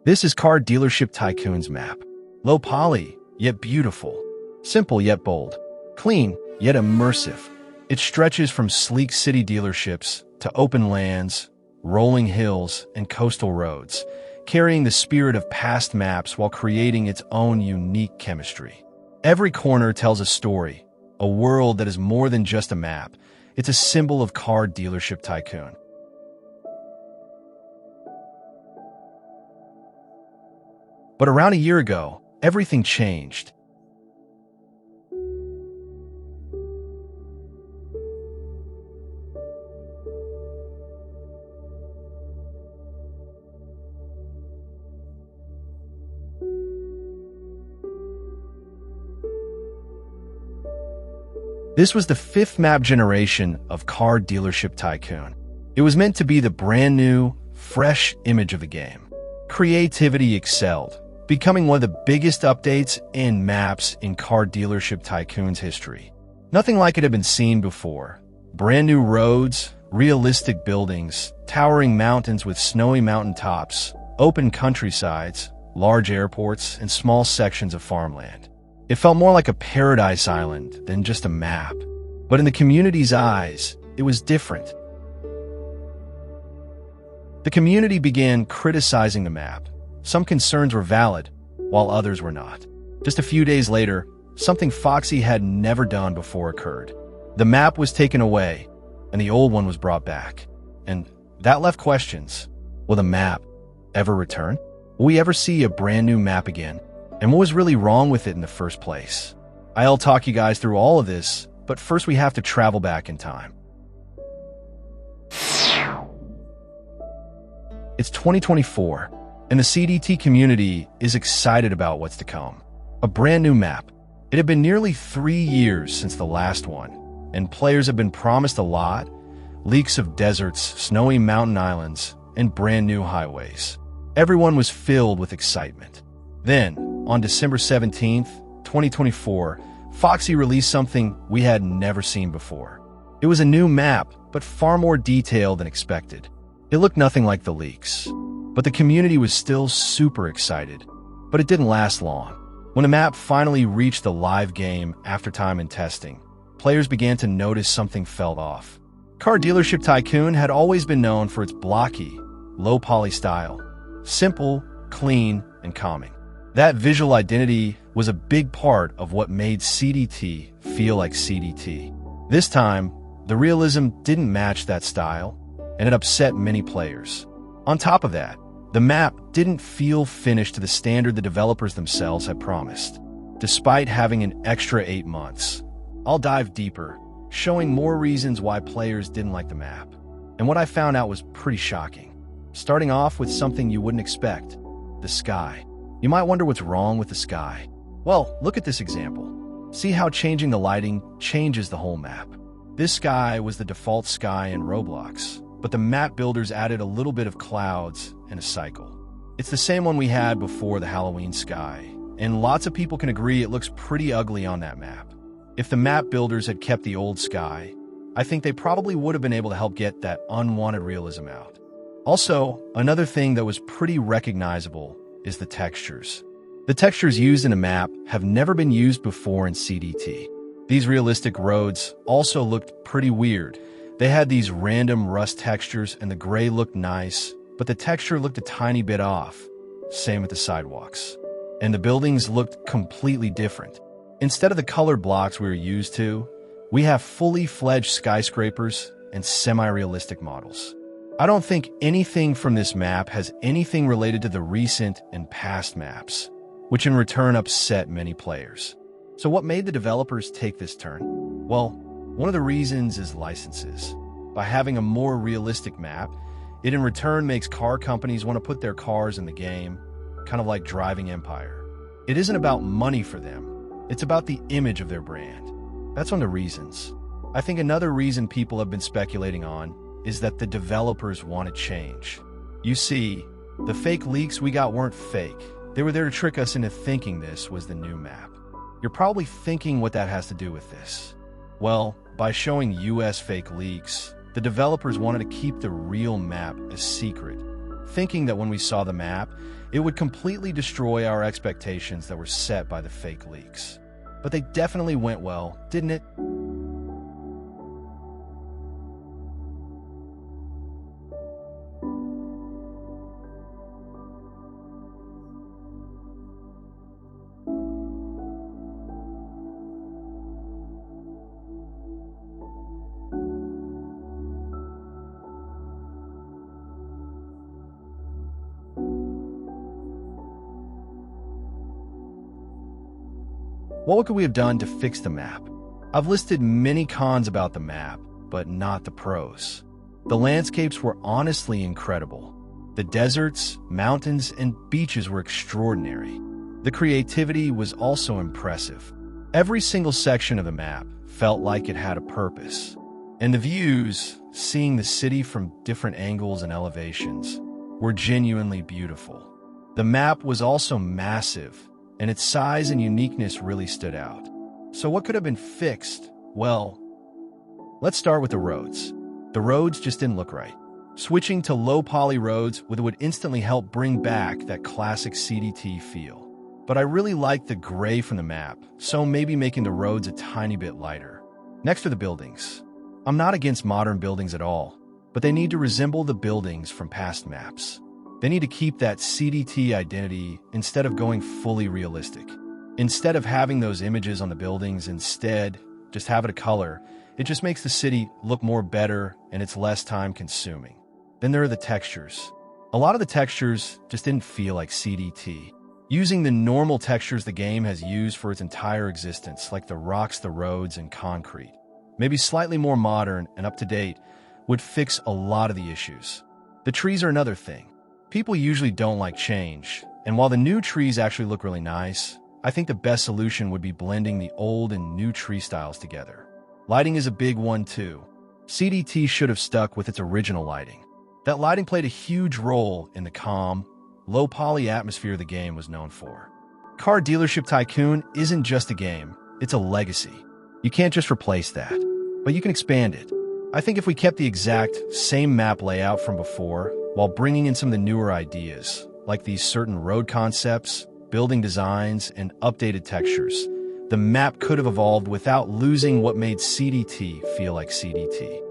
This is Car Dealership Tycoon's map. Low poly, yet beautiful. Simple yet bold. Clean, yet immersive. It stretches from sleek city dealerships to open lands, rolling hills, and coastal roads, carrying the spirit of past maps while creating its own unique chemistry. Every corner tells a story, a world that is more than just a map. It's a symbol of Car Dealership Tycoon. But around a year ago, everything changed. This was the fifth map generation of Car Dealership Tycoon. It was meant to be the brand new, fresh image of the game. Creativity excelled, becoming one of the biggest updates and maps in Car Dealership Tycoon's history. Nothing like it had been seen before. Brand new roads, realistic buildings, towering mountains with snowy mountaintops, open countrysides, large airports, and small sections of farmland. It felt more like a paradise island than just a map. But in the community's eyes, it was different. The community began criticizing the map. Some concerns were valid, while others were not. Just a few days later, something Foxy had never done before occurred. The map was taken away, and the old one was brought back. And that left questions. Will the map ever return? Will we ever see a brand new map again? And what was really wrong with it in the first place? I'll talk you guys through all of this, but first we have to travel back in time. It's 2024. And the CDT community is excited about what's to come. A brand new map. It had been nearly 3 years since the last one, and players have been promised a lot: leaks of deserts, snowy mountain islands, and brand new highways. Everyone was filled with excitement. Then, on December 17th, 2024, Foxy released something we had never seen before. It was a new map, but far more detailed than expected. It looked nothing like the leaks. But the community was still super excited. But it didn't last long. When the map finally reached the live game after time and testing, players began to notice something fell off. Car Dealership Tycoon had always been known for its blocky, low-poly style. Simple, clean, and calming. That visual identity was a big part of what made CDT feel like CDT. This time, the realism didn't match that style, and it upset many players. On top of that, the map didn't feel finished to the standard the developers themselves had promised, despite having an extra 8 months. I'll dive deeper, showing more reasons why players didn't like the map. And what I found out was pretty shocking. Starting off with something you wouldn't expect: the sky. You might wonder what's wrong with the sky. Well, look at this example. See how changing the lighting changes the whole map. This sky was the default sky in Roblox, but the map builders added a little bit of clouds and a cycle. It's the same one we had before the Halloween sky, and lots of people can agree it looks pretty ugly on that map. If the map builders had kept the old sky, I think they probably would have been able to help get that unwanted realism out. Also, another thing that was pretty recognizable is the textures. The textures used in a map have never been used before in CDT. These realistic roads also looked pretty weird. They had these random rust textures, and the gray looked nice, but the texture looked a tiny bit off. Same with the sidewalks. And the buildings looked completely different. Instead of the colored blocks we were used to, we have fully fledged skyscrapers and semi-realistic models. I don't think anything from this map has anything related to the recent and past maps, which in return upset many players. So what made the developers take this turn? Well, one of the reasons is licenses. By having a more realistic map, it in return makes car companies want to put their cars in the game, kind of like Driving Empire. It isn't about money for them, it's about the image of their brand. That's one of the reasons. I think another reason people have been speculating on is that the developers wanted change. You see, the fake leaks we got weren't fake. They were there to trick us into thinking this was the new map. You're probably thinking what that has to do with this. Well, by showing US fake leaks, the developers wanted to keep the real map a secret, thinking that when we saw the map, It would completely destroy our expectations that were set by the fake leaks. But they definitely went well, didn't it? What could we have done to fix the map? I've listed many cons about the map, but not the pros. The landscapes were honestly incredible. The deserts, mountains, and beaches were extraordinary. The creativity was also impressive. Every single section of the map felt like it had a purpose. And the views, seeing the city from different angles and elevations, were genuinely beautiful. The map was also massive, and its size and uniqueness really stood out. So what could have been fixed? Well, let's start with the roads. The roads just didn't look right. Switching to low-poly roads would instantly help bring back that classic CDT feel. But I really liked the gray from the map, so maybe making the roads a tiny bit lighter. Next are the buildings. I'm not against modern buildings at all, but they need to resemble the buildings from past maps. They need to keep that CDT identity instead of going fully realistic. Instead of having those images on the buildings, just have it a color. It just makes the city look more better and it's less time consuming. Then there are the textures. A lot of the textures just didn't feel like CDT. Using the normal textures the game has used for its entire existence, like the rocks, the roads, and concrete, maybe slightly more modern and up to date, would fix a lot of the issues. The trees are another thing. People usually don't like change, and while the new trees actually look really nice, I think the best solution would be blending the old and new tree styles together. Lighting is a big one too. CDT should have stuck with its original lighting. That lighting played a huge role in the calm, low-poly atmosphere the game was known for. Car Dealership Tycoon isn't just a game, it's a legacy. You can't just replace that, but you can expand it. I think if we kept the exact same map layout from before, while bringing in some of the newer ideas, like these certain road concepts, building designs, and updated textures, the map could have evolved without losing what made CDT feel like CDT.